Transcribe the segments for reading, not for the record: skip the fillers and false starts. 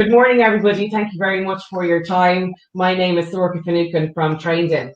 Good morning, everybody. Thank you very much for your time. My name is Sorka Finucane from Trained In.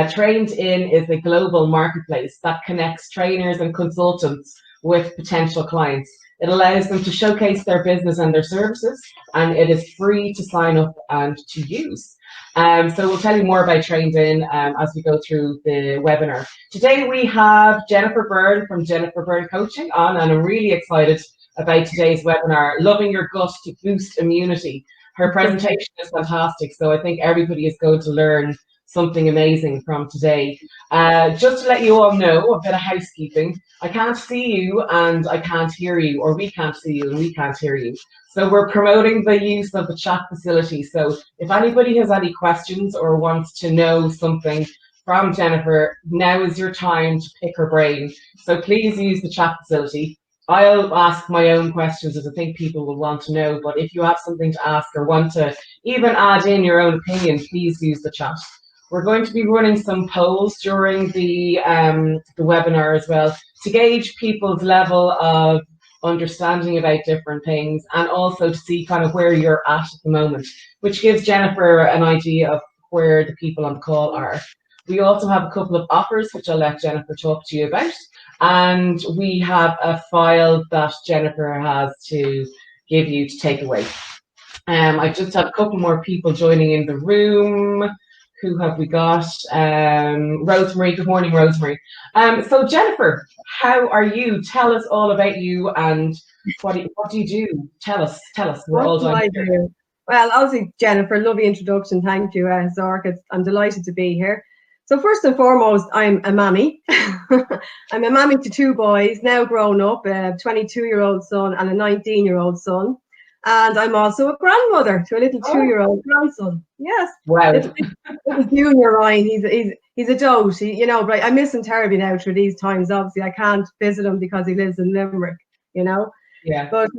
Trained In is a global marketplace that connects trainers and consultants with potential clients. It allows them to showcase their business and their services, and it is free to sign up and to use. So we'll tell you more about Trained In as we go through the webinar. Today we have Jennifer Byrne from Jennifer Byrne Coaching on, and I'm really excited about today's webinar, Loving Your Gut to Boost Immunity. Her presentation is fantastic, so I think everybody is going to learn something amazing from today. Just to let you all know, a bit of housekeeping. I can't see you and I can't hear you, or we can't see you and we can't hear you. So we're promoting the use of the chat facility. So if anybody has any questions or wants to know something from Jennifer, now is your time to pick her brain. So please use the chat facility. I'll ask my own questions as I think people will want to know, but if you have something to ask or want to even add in your own opinion, please use the chat. We're going to be running some polls during the webinar as well to gauge people's level of understanding about different things, and also to see kind of where you're at the moment, which gives Jennifer an idea of where the people on the call are. We also have a couple of offers, which I'll let Jennifer talk to you about. And we have a file that Jennifer has to give you to take away. I just have a couple more people joining in the room. Who have we got? Rosemary. Good morning, Rosemary. So Jennifer, how are you? Tell us all about you and what do you do? Tell us. We're all done. Well, obviously, Jennifer, lovely introduction. Thank you, Zork. I'm delighted to be here. So first and foremost, I'm a mammy. I'm a mammy to two boys, now grown up, a 22-year-old son and a 19-year-old son. And I'm also a grandmother to a little 2-year-old grandson. Yes. Wow. Little Junior Ryan, he's a dote, but I miss him terribly now through these times. Obviously, I can't visit him because he lives in Limerick, Yeah. But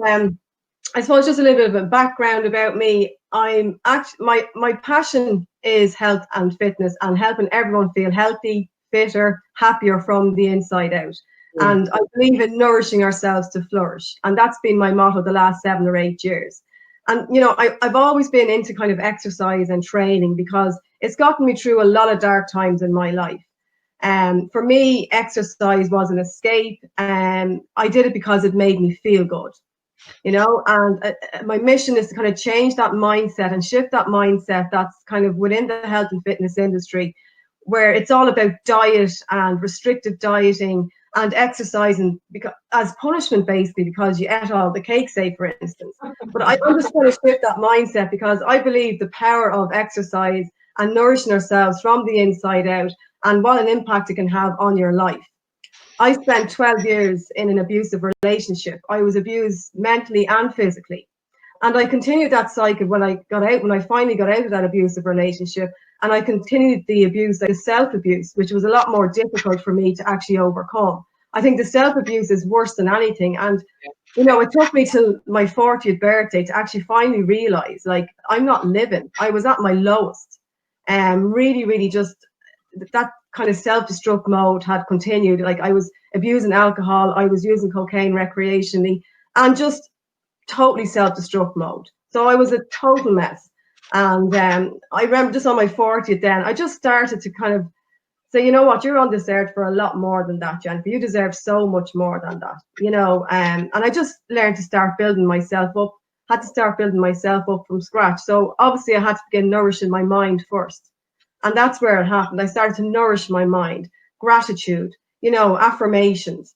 I suppose just a little bit of a background about me. I'm actually my passion is health and fitness and helping everyone feel healthy, fitter, happier from the inside out. And I believe in nourishing ourselves to flourish. And that's been my motto the last 7 or 8 years. And, I've always been into kind of exercise and training because it's gotten me through a lot of dark times in my life. For me, exercise was an escape. I did it because it made me feel good. And my mission is to kind of change that mindset and shift that mindset that's kind of within the health and fitness industry, where it's all about diet and restrictive dieting and exercising as punishment, basically, because you ate all the cake, say, for instance. But I'm just trying to shift that mindset because I believe the power of exercise and nourishing ourselves from the inside out and what an impact it can have on your life. I spent 12 years in an abusive relationship. I was abused mentally and physically. And I continued that cycle when I finally got out of that abusive relationship. And I continued the abuse, like the self-abuse, which was a lot more difficult for me to actually overcome. I think the self-abuse is worse than anything. And, it took me till my 40th birthday to actually finally realize, like, I'm not living. I was at my lowest. Really, really just that kind of self-destruct mode had continued. Like, I was abusing alcohol, I was using cocaine recreationally, and just totally self-destruct mode. So I was a total mess. And I remember just on my 40th then, I just started to kind of say, you know what, you're on this earth for a lot more than that, Jennifer. You deserve so much more than that, and I just learned to start building myself up, had to start building myself up from scratch. So obviously I had to begin nourishing my mind first. And that's where it happened. I started to nourish my mind, gratitude, affirmations,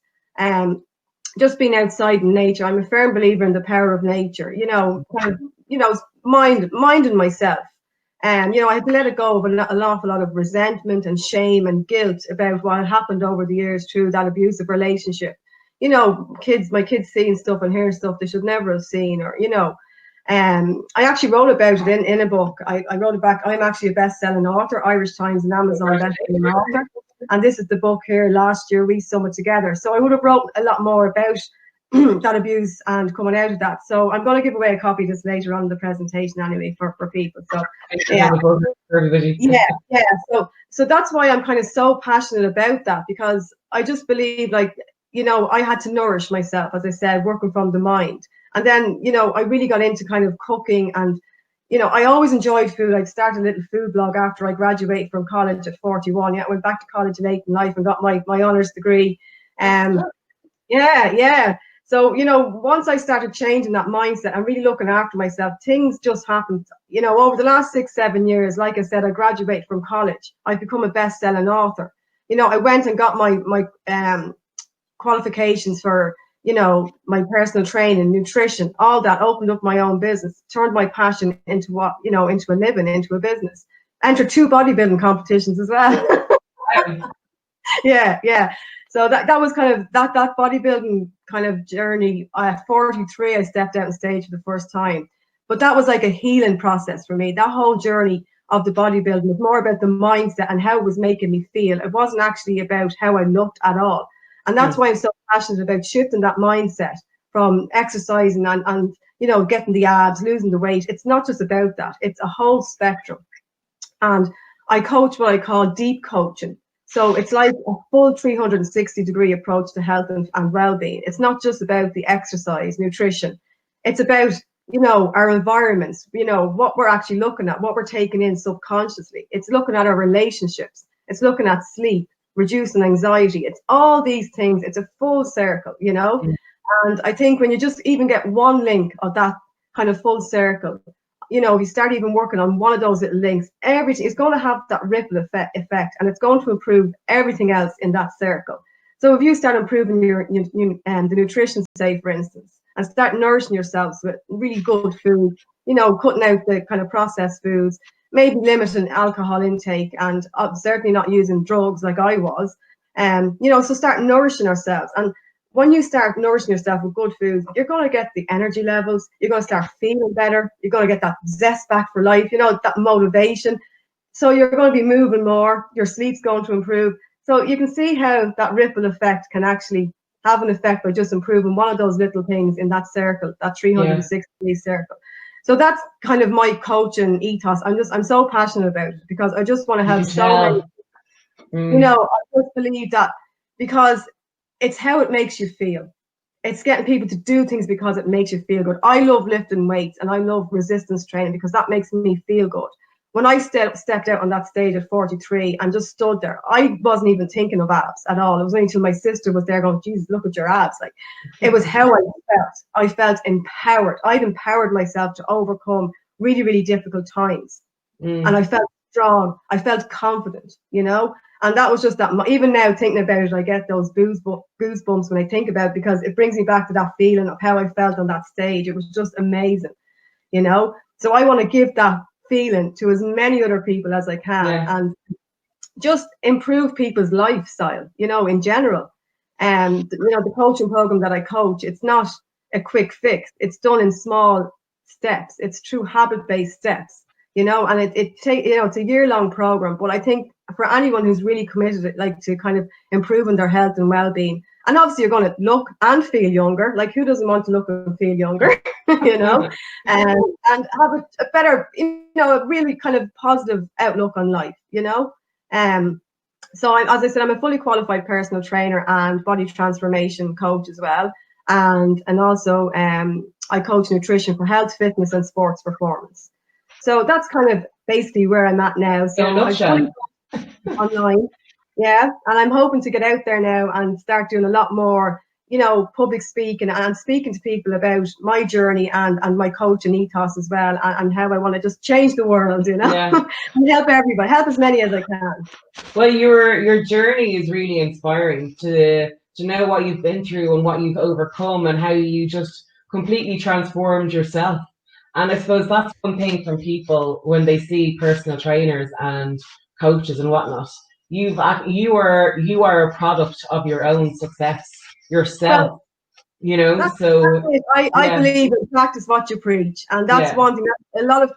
just being outside in nature. I'm a firm believer in the power of nature, minding myself. I had to let it go of an awful lot of resentment and shame and guilt about what had happened over the years through that abusive relationship. My kids seeing stuff and hearing stuff they should never have seen, or, I actually wrote about it in a book. I wrote it back. I'm actually a best-selling author, Irish Times and Amazon best-selling author. And this is the book here last year, We Summer Together. So I would have wrote a lot more about that abuse and coming out of that. So I'm going to give away a copy just later on in the presentation anyway for people. So yeah. So that's why I'm kind of so passionate about that, because I just believe, like, I had to nourish myself, as I said, working from the mind. And then, you know, I really got into kind of cooking, and, you know, I always enjoyed food. I'd started a little food blog after I graduated from college at 41. Yeah, I went back to college late in life and got my honours degree. Yeah. So, you know, once I started changing that mindset and really looking after myself, things just happened. You know, over the last 6-7 years, like I said, I graduated from college. I've become a best-selling author. You know, I went and got my qualifications for, you know, my personal training, nutrition, all that, opened up my own business, turned my passion into what, you know, into a living, into a business. Entered 2 bodybuilding competitions as well. Yeah. So that was kind of that bodybuilding kind of journey. At 43, I stepped out on stage for the first time. But that was like a healing process for me. That whole journey of the bodybuilding was more about the mindset and how it was making me feel. It wasn't actually about how I looked at all. And that's why I'm so passionate about shifting that mindset from exercising and you know, getting the abs, losing the weight. It's not just about that. It's a whole spectrum. And I coach what I call deep coaching. So it's like a full 360-degree approach to health and well-being. It's not just about the exercise, nutrition. It's about, you know, our environments, you know, what we're actually looking at, what we're taking in subconsciously. It's looking at our relationships. It's looking at sleep, reducing anxiety. It's all these things. It's a full circle, you know. And I think when you just even get one link of that kind of full circle, you know, if you start even working on one of those little links, everything is going to have that ripple effect, and it's going to improve everything else in that circle. So if you start improving the nutrition, say, for instance, and start nourishing yourselves with really good food, you know, cutting out the kind of processed foods, maybe limiting alcohol intake, and certainly not using drugs like I was, you know, so start nourishing ourselves. And when you start nourishing yourself with good foods, you're going to get the energy levels. You're going to start feeling better. You're going to get that zest back for life, you know, that motivation. So you're going to be moving more. Your sleep's going to improve. So you can see how that ripple effect can actually have an effect by just improving one of those little things in that circle, that 360-degree circle. So that's kind of my coaching ethos. I'm so passionate about it because I just want to help so many. You know, I just believe that because it's how it makes you feel. It's getting people to do things because it makes you feel good. I love lifting weights and I love resistance training because that makes me feel good. When I stepped out on that stage at 43 and just stood there, I wasn't even thinking of abs at all. It was only until my sister was there going, Jesus, look at your abs. Like, it was how I felt. I felt empowered. I'd empowered myself to overcome really, really difficult times. And I felt strong. I felt confident, you know? And that was just that. Even now, thinking about it, I get those goosebumps when I think about it because it brings me back to that feeling of how I felt on that stage. It was just amazing, you know? So I want to give that feeling to as many other people as I can and just improve people's lifestyle, you know, in general. And, you know, the coaching program that I coach, it's not a quick fix. It's done in small steps. It's through habit-based steps, you know, and it's a year-long program. But I think for anyone who's really committed, like, to kind of improving their health and well-being, and obviously you're going to look and feel younger. Like, who doesn't want to look and feel younger, you know, and have a better, you know, a really kind of positive outlook on life, you know. So as I said, I'm a fully qualified personal trainer and body transformation coach as well, and also I coach nutrition for health, fitness, and sports performance. So that's kind of basically where I'm at now. So I'm online, and I'm hoping to get out there now and start doing a lot more, you know, public speaking and speaking to people about my journey and my coaching ethos as well, and how I want to just change the world, you know, and help everybody, help as many as I can. Well, your journey is really inspiring to know what you've been through and what you've overcome and how you just completely transformed yourself. And I suppose that's one thing from people when they see personal trainers and coaches and whatnot. You are a product of your own success yourself. Well, you know, I believe in practice what you preach, and that's one thing. A lot of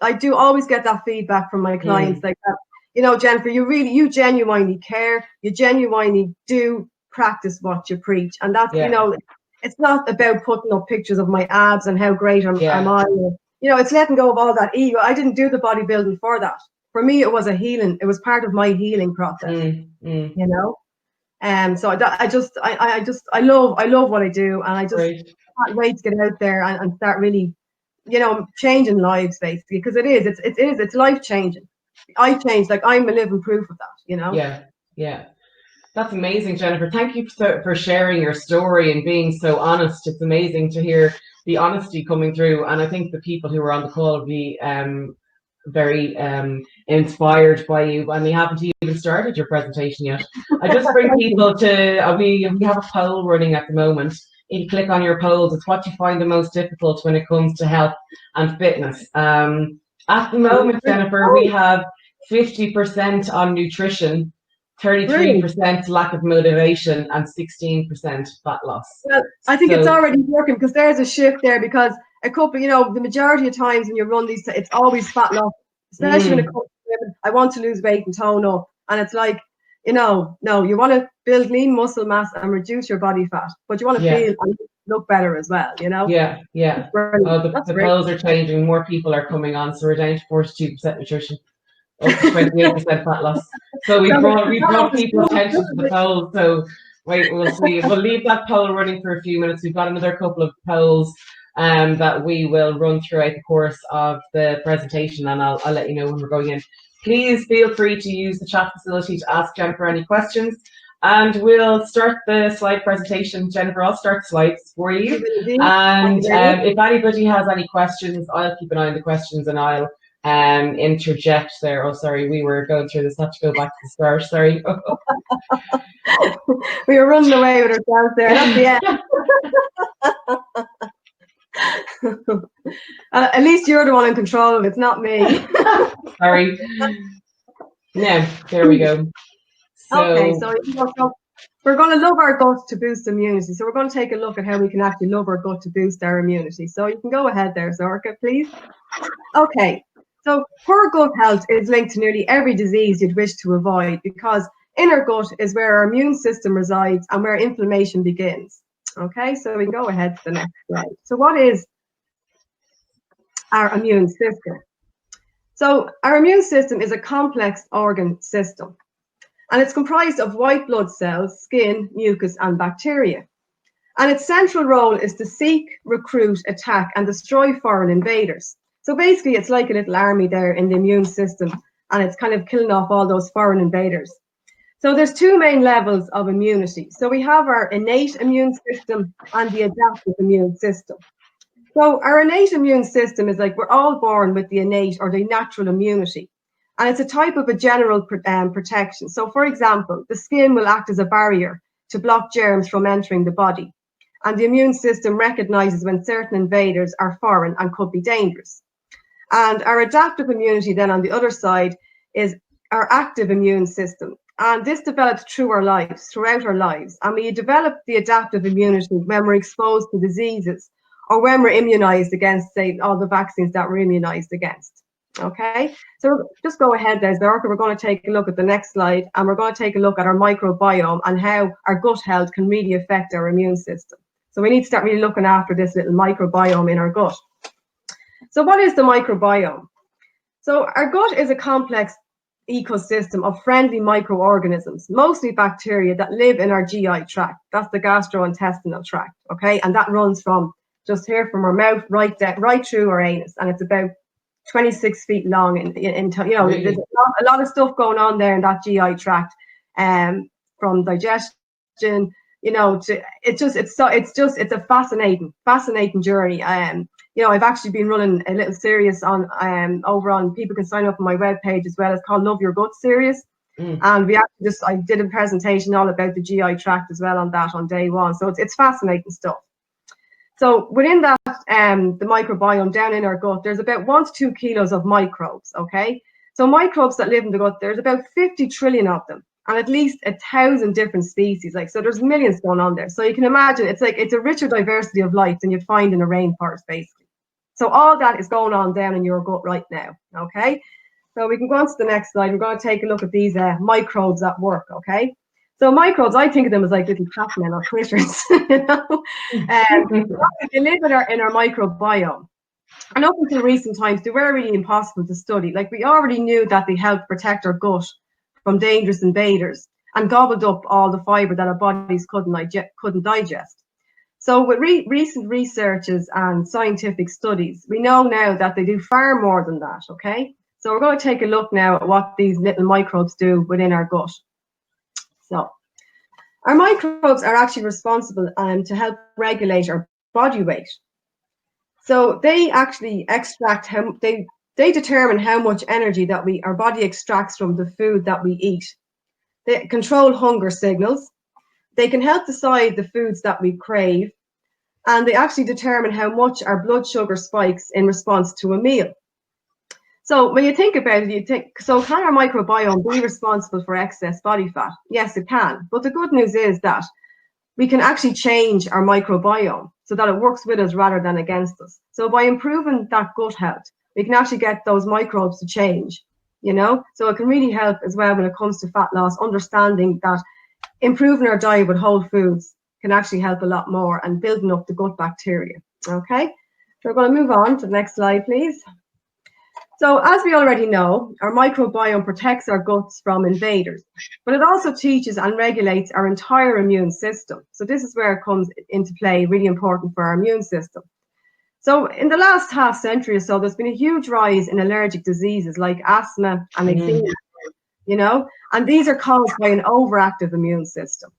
I do always get that feedback from my clients, like that. You know, Jennifer, you genuinely care. You genuinely do practice what you preach, and that's you know, it's not about putting up pictures of my abs and how great am I. You know, it's letting go of all that ego. I didn't do the bodybuilding for that. For me, it was a healing. It was part of my healing process. You know. So I love what I do, and I just can't wait to get out there and start really, you know, changing lives basically, because it's life changing. I changed, like I'm a living proof of that, you know. Yeah, yeah. That's amazing, Jennifer. Thank you for sharing your story and being so honest. It's amazing to hear the honesty coming through, and I think the people who are on the call will be very inspired by you, and they haven't even started your presentation yet. I just bring people to, we have a poll running at the moment. If you click on your polls, it's what you find the most difficult when it comes to health and fitness. At the moment, Jennifer, we have 50% on nutrition, 33% lack of motivation, and 16% fat loss. Well, I think it's already working, because there's a shift there, because a couple, you know, the majority of times when you run these, it's always fat loss, especially when it comes to women. I want to lose weight and tone up, and it's like, you know, no, you want to build lean muscle mass and reduce your body fat, but you want to feel and look better as well, you know. Yeah. The polls are changing. More people are coming on, so we're down to 42% nutrition, up to 28% fat loss. So we brought people's attention to the poll. So wait, we'll see. We'll leave that poll running for a few minutes. We've got another couple of polls that we will run throughout the course of the presentation, and I'll let you know when we're going in. Please feel free to use the chat facility to ask Jennifer any questions, and we'll start the slide presentation. Jennifer, I'll start slides for you. And if anybody has any questions, I'll keep an eye on the questions, and I'll interject there. Oh, sorry, we were going through this. Have to go back to the start. Sorry. We were running away with ourselves there. That's the end. At least you're the one in control of it. It's not me. Sorry. Now, there we go. Okay, so we're going to love our gut to boost immunity. So we're going to take a look at how we can actually love our gut to boost our immunity. So you can go ahead there, Zorka, please. Okay, so poor gut health is linked to nearly every disease you'd wish to avoid, because in our gut is where our immune system resides and where inflammation begins. Okay, so we can go ahead to the next slide. So what is our immune system? So our immune system is a complex organ system, and it's comprised of white blood cells, skin, mucus, and bacteria. And its central role is to seek, recruit, attack, and destroy foreign invaders. So basically, it's like a little army there in the immune system, and it's kind of killing off all those foreign invaders. So there's two main levels of immunity. So we have our innate immune system and the adaptive immune system. So our innate immune system is like we're all born with the innate or the natural immunity. And it's a type of a general protection. So for example, the skin will act as a barrier to block germs from entering the body. And the immune system recognizes when certain invaders are foreign and could be dangerous. And our adaptive immunity then on the other side is our active immune system. And this develops throughout our lives. And we develop the adaptive immunity when we're exposed to diseases or when we're immunized against, say, all the vaccines that we're immunized against. Okay, so just go ahead there, Zorka. We're going to take a look at the next slide, and we're going to take a look at our microbiome and how our gut health can really affect our immune system. So we need to start really looking after this little microbiome in our gut. So what is the microbiome? So our gut is a complex ecosystem of friendly microorganisms, mostly bacteria that live in our GI tract. That's the gastrointestinal tract, okay? And that runs from just here from our mouth right through our anus, and it's about 26 feet long. You know, really? There's a lot of stuff going on there in that GI tract, from digestion, you know, to it's a fascinating journey. You know, I've actually been running a little series on over on, people can sign up on my webpage as well. It's called Love Your Gut series. And we actually I did a presentation all about the GI tract as well on that on day one. So it's fascinating stuff. So within that, the microbiome down in our gut, there's about 1 to 2 kilos of microbes, okay? So microbes that live in the gut, there's about 50 trillion of them, and at least 1,000 different species. Like, so there's millions going on there. So you can imagine it's a richer diversity of life than you'd find in a rainforest, basically. So all that is going on down in your gut right now, okay? So we can go on to the next slide. We're going to take a look at these microbes at work, okay? So microbes, I think of them as like little Pac-Man or critters, you know? They live in our microbiome. And up until recent times, they were really impossible to study. Like, we already knew that they helped protect our gut from dangerous invaders and gobbled up all the fiber that our bodies couldn't digest. So with recent researches and scientific studies, we know now that they do far more than that, okay? So we're going to take a look now at what these little microbes do within our gut. So our microbes are actually responsible to help regulate our body weight. So they actually extract they determine how much energy that our body extracts from the food that we eat. They control hunger signals. They can help decide the foods that we crave, and they actually determine how much our blood sugar spikes in response to a meal. So when you think about it, so can our microbiome be responsible for excess body fat? Yes, it can. But the good news is that we can actually change our microbiome so that it works with us rather than against us. So by improving that gut health, we can actually get those microbes to change, you know? So it can really help as well when it comes to fat loss, understanding that improving our diet with whole foods can actually help a lot more and building up the gut bacteria, okay? So we're going to move on to the next slide, please. So as we already know, our microbiome protects our guts from invaders, but it also teaches and regulates our entire immune system. So this is where it comes into play, really important for our immune system. So in the last half century or so, there's been a huge rise in allergic diseases like asthma and eczema, you know, and these are caused by an overactive immune system.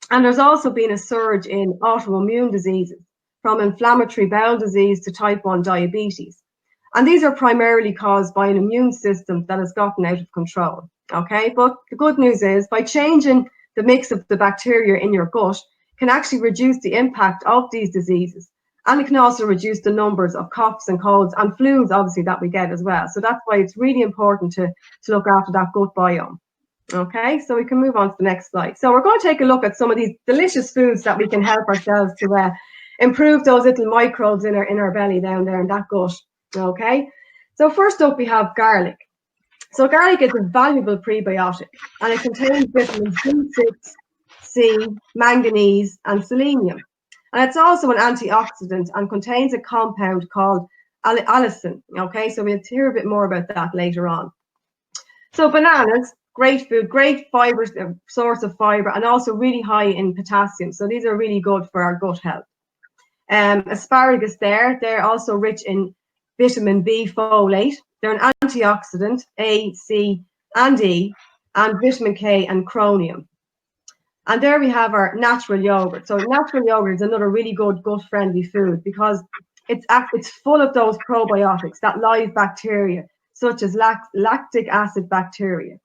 And there's also been a surge in autoimmune diseases, from inflammatory bowel disease to type 1 diabetes. And these are primarily caused by an immune system that has gotten out of control, okay? But the good news is, by changing the mix of the bacteria in your gut, can actually reduce the impact of these diseases. And it can also reduce the numbers of coughs and colds and flus, obviously, that we get as well. So that's why it's really important to look after that gut biome. Okay, so we can move on to the next slide. So we're going to take a look at some of these delicious foods that we can help ourselves to improve those little microbes in our belly down there in that gut. Okay, so first up we have garlic. So garlic is a valuable prebiotic, and it contains vitamins B6, C, manganese, and selenium. And it's also an antioxidant and contains a compound called allicin. Okay, so we'll hear a bit more about that later on. So bananas, great food, great fiber, source of fiber, and also really high in potassium. So these are really good for our gut health. Asparagus they're also rich in vitamin B folate. They're an antioxidant, A, C, and E, and vitamin K and chromium. And there we have our natural yogurt. So natural yogurt is another really good gut-friendly food because it's full of those probiotics, that live bacteria, such as lactic acid bacteria.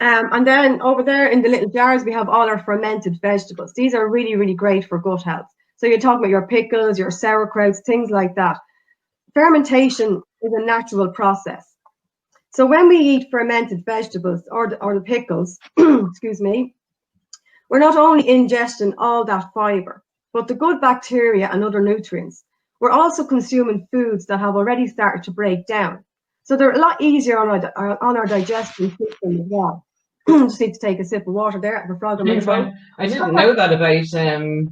And then over there in the little jars, we have all our fermented vegetables. These are really, really great for gut health. So you're talking about your pickles, your sauerkrauts, things like that. Fermentation is a natural process. So when we eat fermented vegetables or the pickles, excuse me, we're not only ingesting all that fiber, but the good bacteria and other nutrients. We're also consuming foods that have already started to break down. So they're a lot easier on our digestion system as well. Just need to take a sip of water there. I have a frog in my throat. I didn't know that about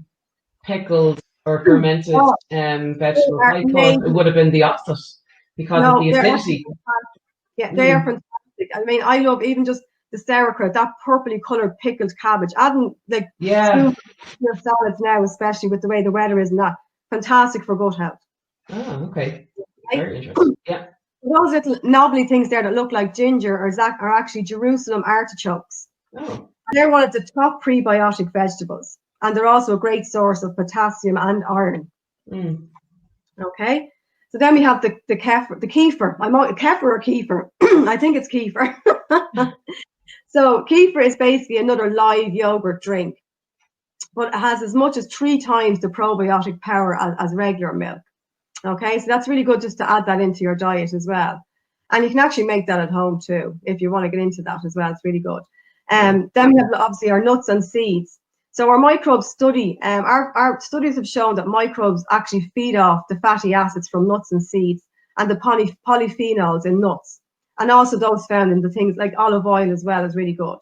pickles or fermented vegetables. I thought it would have been the opposite because of the acidity. Yeah, they are fantastic. I mean, I love even just the sauerkraut, that purpley coloured pickled cabbage. Adding like your salads now, especially with the way the weather is and that, fantastic for gut health. Oh, okay. Very interesting. Yeah. Those little knobbly things there that look like ginger are actually Jerusalem artichokes. Oh. They're one of the top prebiotic vegetables, and they're also a great source of potassium and iron. Okay. So then we have the kefir. Kefir or kefir? I think it's kefir. So kefir is basically another live yogurt drink, but it has as much as 3 times the probiotic power as regular milk. Okay, so that's really good just to add that into your diet as well. And you can actually make that at home too, if you want to get into that as well. It's really good. Then we have obviously our nuts and seeds. So our microbes study, our studies have shown that microbes actually feed off the fatty acids from nuts and seeds and the polyphenols in nuts. And also those found in the things like olive oil as well is really good.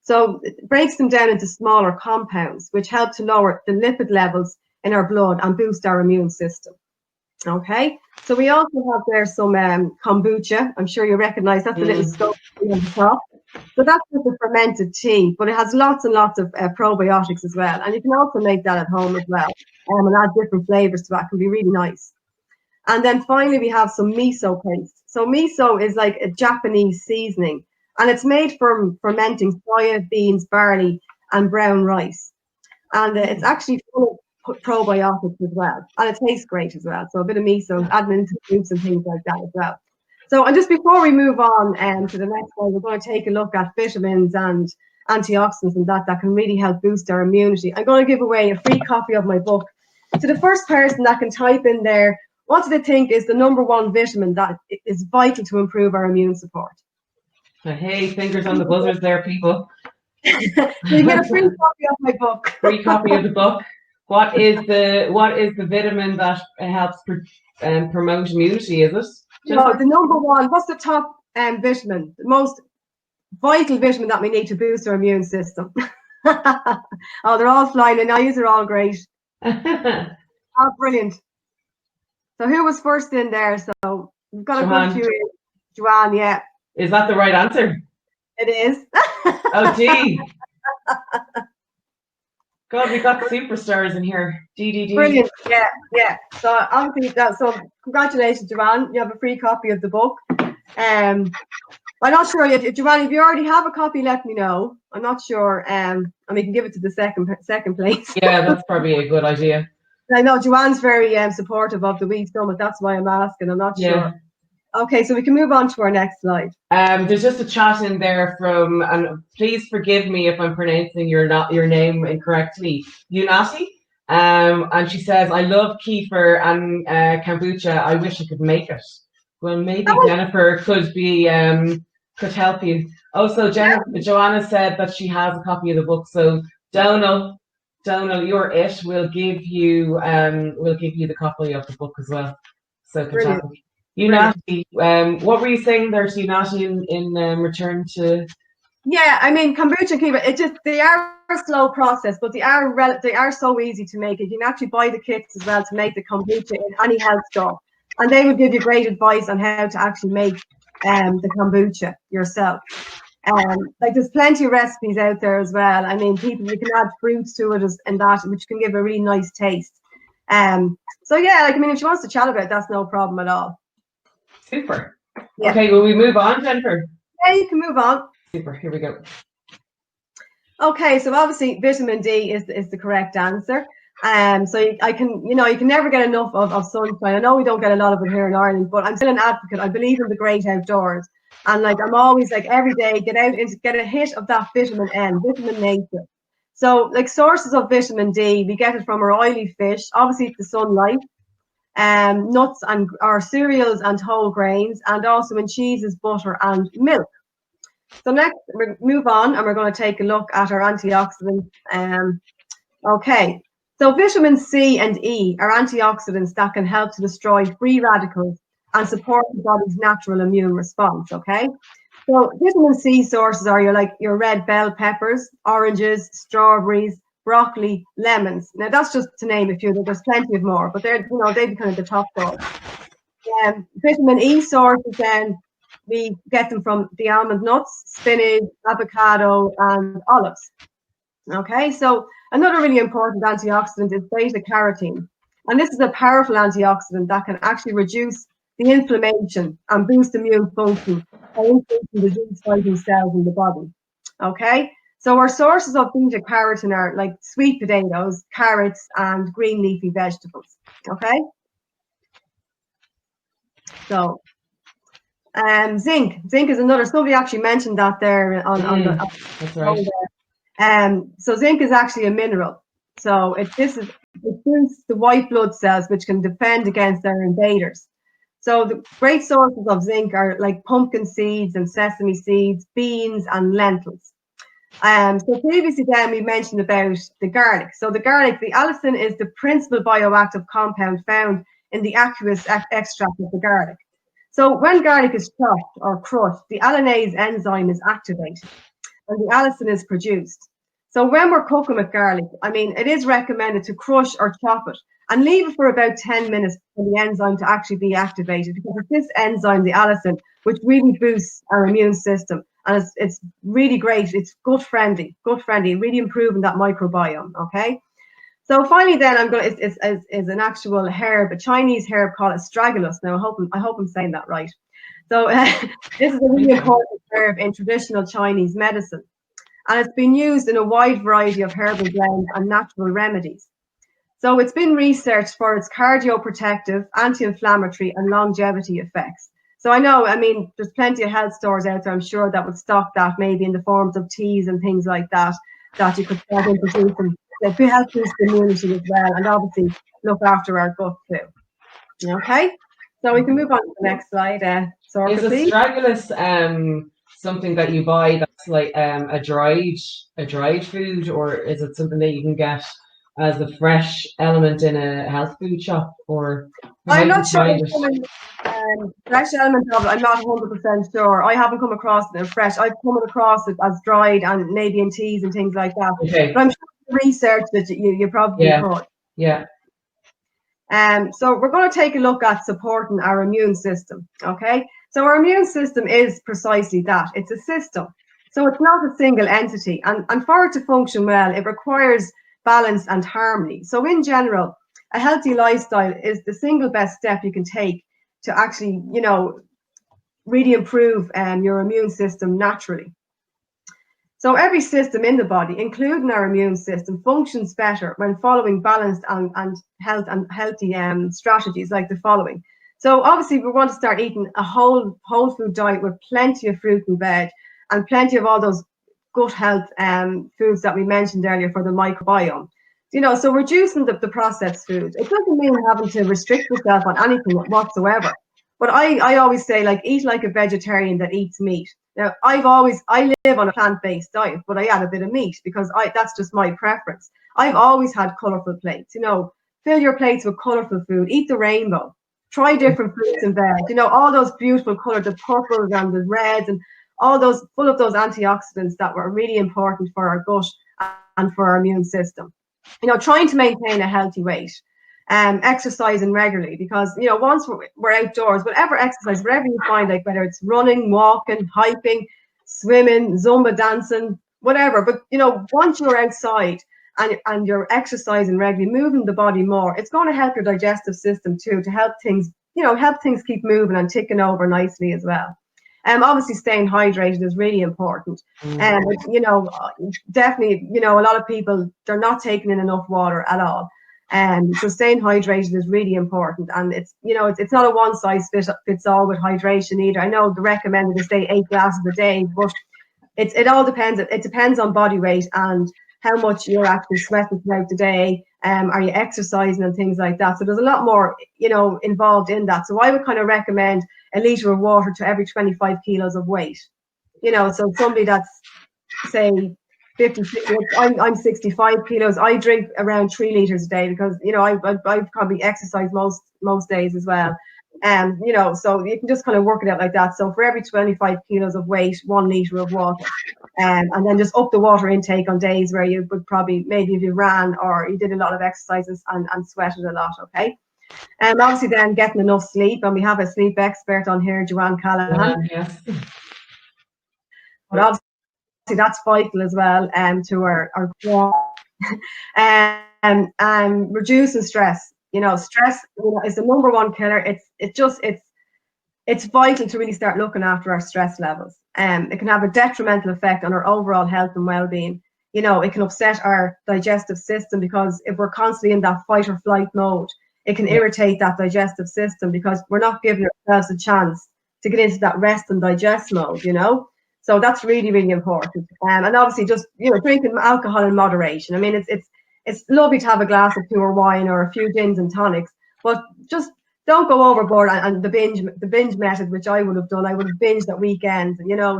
So it breaks them down into smaller compounds, which help to lower the lipid levels in our blood and boost our immune system. Okay, so we also have there some kombucha. I'm sure you recognize that's the little scope on the top. So that's just a fermented tea, but it has lots and lots of probiotics as well. And you can also make that at home as well, and add different flavors to that. It can be really nice. And then finally, we have some miso paste. So miso is like a Japanese seasoning, and it's made from fermenting soya, beans, barley, and brown rice. And it's actually full of probiotics as well, and it tastes great as well. So a bit of miso, adding into soups and things like that as well. So, and just before we move on to the next slide, we're going to take a look at vitamins and antioxidants and that can really help boost our immunity. I'm going to give away a free copy of my book to the first person that can type in there, what do they think is the #1 vitamin that is vital to improve our immune support? Hey, fingers on the buzzers there, people. So you get a free copy of my book. Free copy of the book. What is the vitamin that helps promote immunity? Is it? No, the #1. What's the top vitamin? The most vital vitamin that we need to boost our immune system. Oh, they're all flying in. These are all great. Oh, brilliant. So who was first in there? So we've got a good few in. Joanne, yeah. Is that the right answer? It is. Oh, gee. God, we got superstars in here. DDD. Brilliant. Yeah. So obviously so congratulations, Joanne. You have a free copy of the book. I'm not sure yet, Joanne, if you already have a copy, let me know. I'm not sure. And we can give it to the second place. Yeah, that's probably a good idea. I know Joanne's very supportive of the Weed Summit. That's why I'm asking. I'm not sure. Okay, so we can move on to our next slide. There's just a chat in there from, and please forgive me if I'm pronouncing your name incorrectly, Unati. And she says, I love kefir and kombucha. I wish I could make it. Well, maybe Jennifer could help you. Also, Joanna said that she has a copy of the book. So Donal, you're it. We'll give you the copy of the book as well. So fantastic. Unati, what were you saying there to Unati in return to? Yeah, I mean kombucha and kefir. They are a slow process, but they are so easy to make. You can actually buy the kits as well to make the kombucha in any health store, and they will give you great advice on how to actually make the kombucha yourself. Like there's plenty of recipes out there as well. I mean, you can add fruits to it and that, which can give a really nice taste. So yeah, like I mean, if she wants to chat about it, that's no problem at all. Super. Yeah. Okay, will we move on, Jennifer? Yeah, you can move on. Super. Here we go. Okay, so obviously vitamin D is the correct answer. So you can never get enough of sunshine. I know we don't get a lot of it here in Ireland, but I'm still an advocate. I believe in the great outdoors, and like I'm always like every day get out and get a hit of that vitamin N, vitamin nature. So like sources of vitamin D, we get it from our oily fish. Obviously, it's the sunlight. Nuts and our cereals and whole grains, and also in cheeses, butter, and milk. So next, we move on, and we're going to take a look at our antioxidants. Okay, so vitamin C and E are antioxidants that can help to destroy free radicals and support the body's natural immune response. Okay, so vitamin C sources are your red bell peppers, oranges, strawberries, broccoli, lemons. Now that's just to name a few. There's plenty of more, but they'd be kind of the top four. Vitamin E sources, then we get them from the almond nuts, spinach, avocado, and olives. Okay, so another really important antioxidant is beta carotene, and this is a powerful antioxidant that can actually reduce the inflammation and boost immune function by increasing disease-fighting cells in the body. Okay. So our sources of beta carotene are like sweet potatoes, carrots, and green leafy vegetables. Okay. So, zinc. Zinc is another. Somebody actually mentioned that there on the. That's right. So zinc is actually a mineral. So it boosts the white blood cells, which can defend against their invaders. So the great sources of zinc are like pumpkin seeds and sesame seeds, beans, and lentils. So previously then we mentioned about the garlic. So the allicin is the principal bioactive compound found in the aqueous extract of the garlic. So when garlic is chopped or crushed, the allinase enzyme is activated and the allicin is produced. So when we're cooking with garlic, I mean, it is recommended to crush or chop it and leave it for about 10 minutes for the enzyme to actually be activated, because it's this enzyme, the allicin, which really boosts our immune system and it's really great. It's gut friendly, really improving that microbiome. Okay. So finally, then it's an actual herb, a Chinese herb called astragalus. Now I hope I'm saying that right. So this is a really important herb in traditional Chinese medicine, and it's been used in a wide variety of herbal blends and natural remedies. So it's been researched for its cardioprotective, anti-inflammatory, and longevity effects. So I mean, there's plenty of health stores out there, I'm sure, that would stock that maybe in the forms of teas and things like that, that you could start introducing. It could help boost the immunity as well, and obviously look after our gut too. Okay, so we can move on to the next slide. Sorka, Is please. astragalus something that you buy that's like a dried food, or is it something that you can get as a fresh element in a health food shop? Or I'm not sure fresh element of it. I'm not 100% sure. I haven't come across it in fresh. I've come across it as dried and maybe in teas and things like that. Okay. But I'm sure the research that you probably could. Yeah. So we're going to take a look at supporting our immune system. Okay. So our immune system is precisely that. It's a system. So it's not a single entity. And for it to function well, it requires balance and harmony. So in general, a healthy lifestyle is the single best step you can take to actually, really improve your immune system naturally. So every system in the body, including our immune system, functions better when following balanced and healthy strategies like the following. So obviously we want to start eating a whole food diet with plenty of fruit and veg and plenty of all those gut health foods that we mentioned earlier for the microbiome. So reducing the processed foods. It doesn't mean having to restrict yourself on anything whatsoever. But I always say, like, eat like a vegetarian that eats meat. Now, I live on a plant-based diet, but I add a bit of meat because that's just my preference. I've always had colourful plates. Fill your plates with colourful food. Eat the rainbow. Try different fruits and veg. All those beautiful colours, the purples and the reds, and all those full of those antioxidants that were really important for our gut and for our immune system. Trying to maintain a healthy weight. Exercising regularly, because once we're outdoors, whatever exercise, whatever you find, like whether it's running, walking, hiking, swimming, Zumba dancing, whatever, but once you're outside and you're exercising regularly, moving the body more, it's going to help your digestive system too, to help things keep moving and ticking over nicely as well. Obviously staying hydrated is really important. And definitely, a lot of people, they're not taking in enough water at all. So staying hydrated is really important, and it's not a one size fits all with hydration either. I know the recommended is say 8 glasses a day, but it all depends. It depends on body weight and how much you're actually sweating throughout the day. Are you exercising and things like that? So there's a lot more involved in that. So I would kind of recommend a litre of water to every 25 kilos of weight. So somebody that's say 56, I'm 65 kilos. I drink around 3 litres a day because I probably exercise most days as well. So you can just kind of work it out like that. So for every 25 kilos of weight, 1 litre of water, and then just up the water intake on days where you would probably, maybe if you ran or you did a lot of exercises and sweated a lot. Okay. Obviously then getting enough sleep, and we have a sleep expert on here, Joanne Callahan. Yes. But obviously that's vital as well to our reducing stress. Stress is the #1 killer. It's vital to really start looking after our stress levels. It can have a detrimental effect on our overall health and well-being. It can upset our digestive system, because if we're constantly in that fight or flight mode, it can irritate that digestive system because we're not giving ourselves a chance to get into that rest and digest mode. So that's really, really important. And obviously just, drinking alcohol in moderation. I mean, it's lovely to have a glass of pure wine or a few gins and tonics, but just don't go overboard. And the binge method, which I would have done, I would have binged at weekends,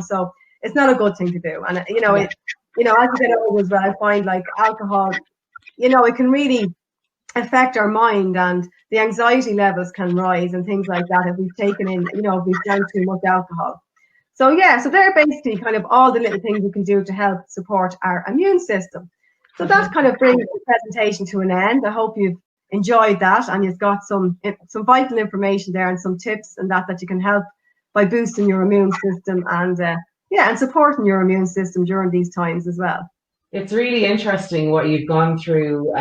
so it's not a good thing to do. And, as you get older as well, I find like alcohol, it can really affect our mind, and the anxiety levels can rise and things like that if we've taken in, if we've drank too much alcohol. So so they're basically kind of all the little things we can do to help support our immune system. So that kind of brings the presentation to an end. I hope you've enjoyed that, and you've got some vital information there and some tips and that you can help by boosting your immune system and yeah, and supporting your immune system during these times as well. It's really interesting what you've gone through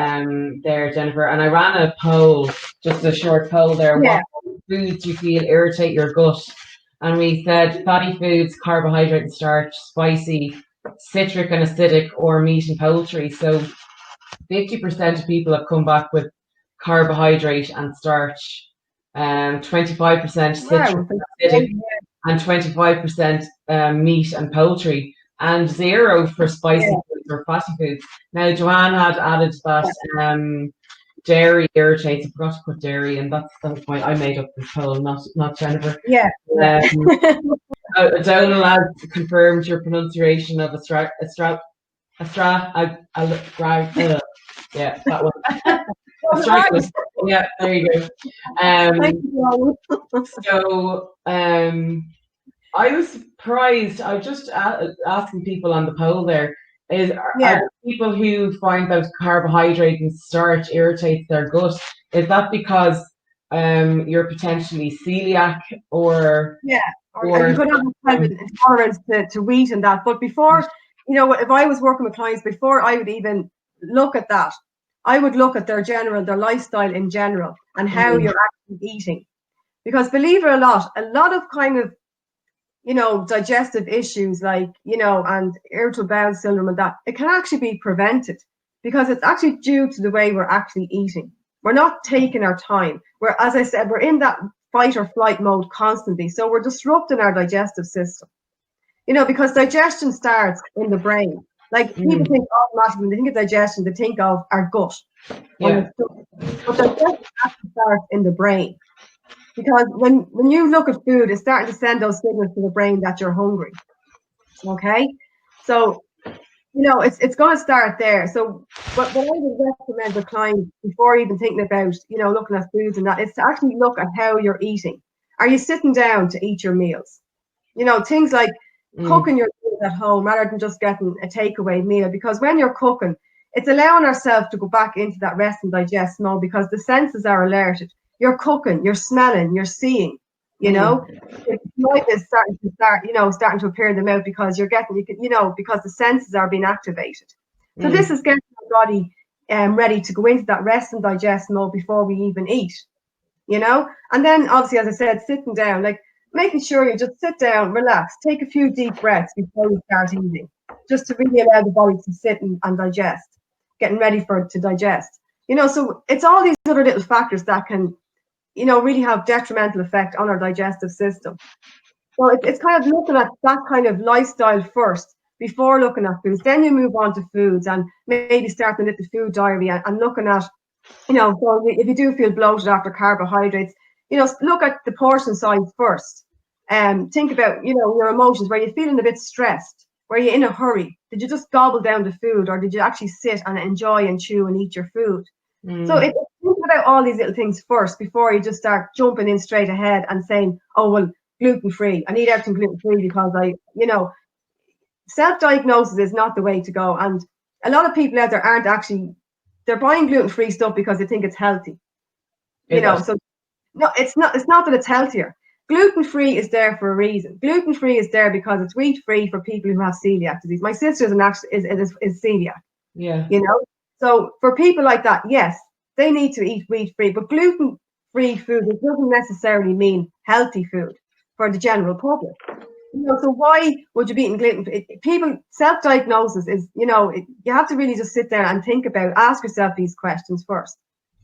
there, Jennifer. And I ran a poll, just a short poll there. Yeah. What foods you feel irritate your gut? And we said fatty foods, carbohydrate and starch, spicy, citric and acidic, or meat and poultry. So 50% of people have come back with carbohydrate and starch, 25% citric Wow. and acidic, and 25% meat and poultry, and 0 for spicy foods or fatty foods. Now, Joanne had added that dairy irritates. I forgot to put dairy, and that's why I made up the poll, not Jennifer. Yeah. Donald has confirmed your pronunciation of yeah, that one. Yeah, there you go. So I was surprised. I was just asking people on the poll there. Are there people who find that carbohydrate and starch irritates their gut? Is that because you're potentially celiac, or or you could have a kind of intolerance to wheat and that? But before, you know, if I was working with clients, before I would even look at that, I would look at their lifestyle in general, and how you're actually eating. Because believe it or not, a lot of kind of, you know, digestive issues like, you know, and irritable bowel syndrome and that, it can actually be prevented, because it's actually due to the way we're actually eating. We're not taking our time. As I said, we're in that fight or flight mode constantly. So we're disrupting our digestive system. You know, because digestion starts in the brain. Like people think automatically, when they think of digestion, they think of our gut. Yeah. But digestion actually starts in the brain. Because when you look at food, it's starting to send those signals to the brain that you're hungry. Okay? So, you know, it's going to start there. So what I would recommend with clients before even thinking about, you know, looking at foods and that, is to actually look at how you're eating. Are you sitting down to eat your meals? You know, things like cooking your meals at home rather than just getting a takeaway meal. Because when you're cooking, it's allowing ourselves to go back into that rest and digest mode, because the senses are alerted. You're cooking, you're smelling, you're seeing, you know. Light is starting to appear in the mouth, because because the senses are being activated. So this is getting our body ready to go into that rest and digest mode before we even eat, you know. And then obviously, as I said, sitting down, like making sure you just sit down, relax, take a few deep breaths before you start eating, just to really allow the body to sit and digest, getting ready for it to digest. You know, so it's all these other little factors that can, you know, really have detrimental effect on our digestive system. So it's kind of looking at that kind of lifestyle first before looking at foods. Then you move on to foods, and maybe starting with the food diary, and looking at, you know, so if you do feel bloated after carbohydrates, you know, look at the portion size first. Think about, you know, your emotions. Were you feeling a bit stressed? Were you in a hurry? Did you just gobble down the food, or did you actually sit and enjoy and chew and eat your food? So think about all these little things first before you just start jumping in straight ahead and saying, oh, well, gluten-free. I need everything gluten-free because self-diagnosis is not the way to go. And a lot of people out there they're buying gluten-free stuff because they think it's healthy. You know, so no, it's not that it's healthier. Gluten-free is there for a reason. Gluten-free is there because it's wheat-free for people who have celiac disease. My sister is celiac. Yeah. You know, so for people like that, yes, they need to eat wheat-free, but gluten-free food, it doesn't necessarily mean healthy food for the general public. You know, so why would you be eating gluten? People, self-diagnosis is, you know, you have to really just sit there and ask yourself these questions first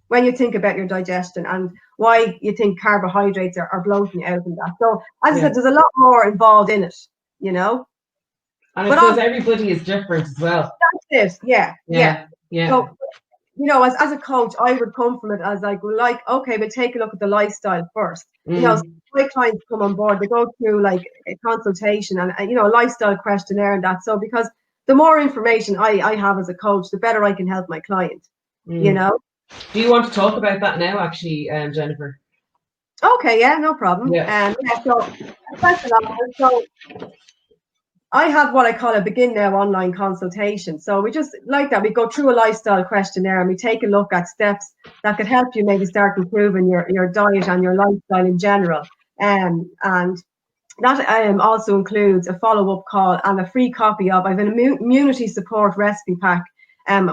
when you think about your digestion and why you think carbohydrates are bloating you out and that. So as I said, there's a lot more involved in it, you know. And I suppose everybody is different as well. That's it. Yeah. So, you know, as a coach, I would come from it as okay, but take a look at the lifestyle first. You know, so my clients come on board, they go through like a consultation and, you know, a lifestyle questionnaire and that. So because the more information I have as a coach, the better I can help my client, you know. Do you want to talk about that now, actually, Jennifer? Okay, yeah, no problem. So I have what I call a begin now online consultation. So we just like that. We go through a lifestyle questionnaire and we take a look at steps that could help you maybe start improving your diet and your lifestyle in general. And That also includes a follow-up call and a free copy of, I have an immunity support recipe pack,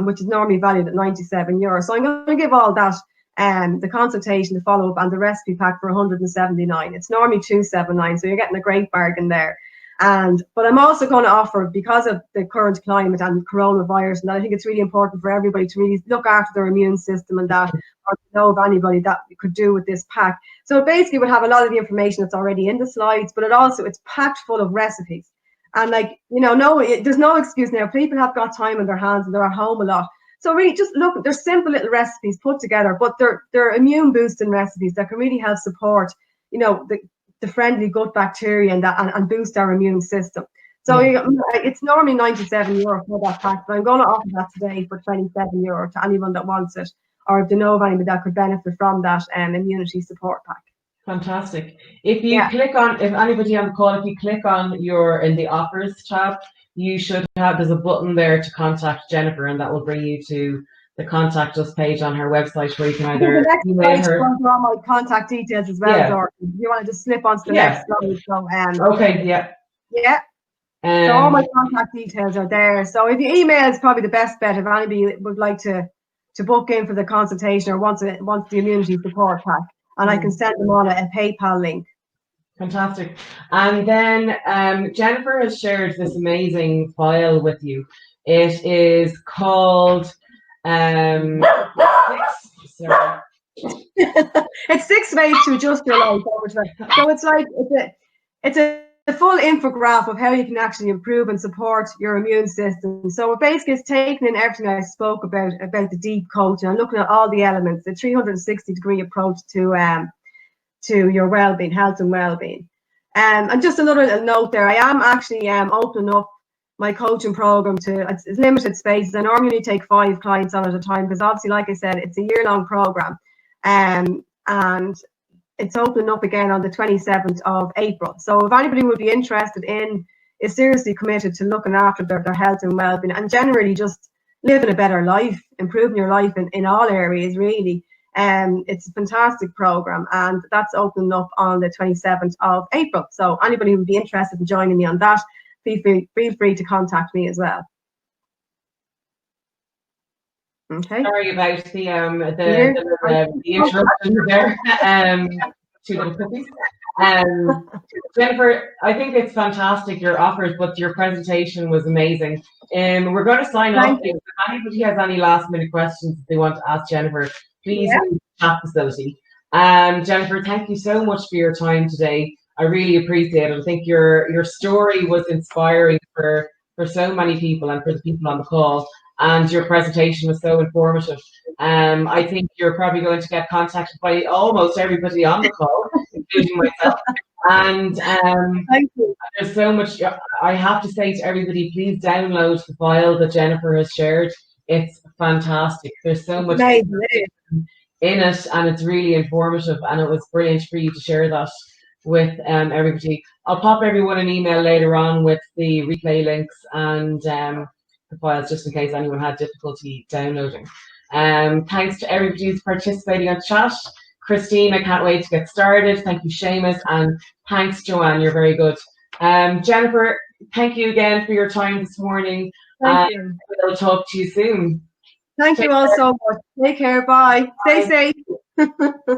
which is normally valued at €97. So I'm going to give all that, the consultation, the follow-up, and the recipe pack for €179. It's normally €279, so you're getting a great bargain there. But I'm also going to offer, because of the current climate and coronavirus, and I think it's really important for everybody to really look after their immune system and that, or to know of anybody that could do with this pack. So it basically would have a lot of the information that's already in the slides, but it's packed full of recipes. And there's no excuse now. People have got time on their hands and they're at home a lot. So really just look, they're simple little recipes put together, but they're immune boosting recipes that can really help support, the friendly gut bacteria and boost our immune system. So it's normally €97 for that pack, but I'm going to offer that today for €27 to anyone that wants it, or if they know of anybody that could benefit from that immunity support pack. Fantastic. If anybody on the call, if you click on in the offers tab, you should there's a button there to contact Jennifer, and that will bring you to the contact us page on her website, where you can either email her. All my contact details as well, Dora. You want to just slip onto the next slide. So, okay, yeah. Yeah. So all my contact details are there. So if you email, is probably the best bet if anybody would like to book in for the consultation or wants the immunity support pack, and I can send them on a PayPal link. Fantastic. And then Jennifer has shared this amazing file with you. It is called it's 6 ways to adjust your life over time. So it's a full infographic of how you can actually improve and support your immune system. So basically it's taking in everything I spoke about the deep coaching and looking at all the elements, the 360-degree approach to your well-being, health and well-being. And just another little note there, I am actually opening up my coaching program to it's limited spaces. I normally take 5 clients on at a time, because obviously, like I said, it's a year-long program, and it's opening up again on the 27th of April. So if anybody would be interested is seriously committed to looking after their health and well-being, and generally just living a better life, improving your life in all areas really, it's a fantastic program, and that's opening up on the 27th of April. So anybody who would be interested in joining me on that, feel free to contact me as well. Okay. Sorry about the interruption there. 2 little cookies. Jennifer, I think it's fantastic, your offers, but your presentation was amazing. We're going to sign off. If anybody has any last minute questions they want to ask Jennifer, please use the chat facility. Jennifer, thank you so much for your time today. I really appreciate it. I think your story was inspiring for so many people and for the people on the call, and your presentation was so informative. I think you're probably going to get contacted by almost everybody on the call, including myself. And thank you. There's so much. I have to say to everybody, please download the file that Jennifer has shared. It's fantastic. There's so much in it, and it's really informative, and it was brilliant for you to share that with everybody. I'll pop everyone an email later on with the replay links and the files, just in case anyone had difficulty downloading. Thanks to everybody who's participating on chat. Christine, I can't wait to get started. Thank you, Seamus, and thanks, Joanne. You're very good. Jennifer, thank you again for your time this morning. Thank you. We'll talk to you soon. Thank you all so much. Take care. Bye. Stay safe.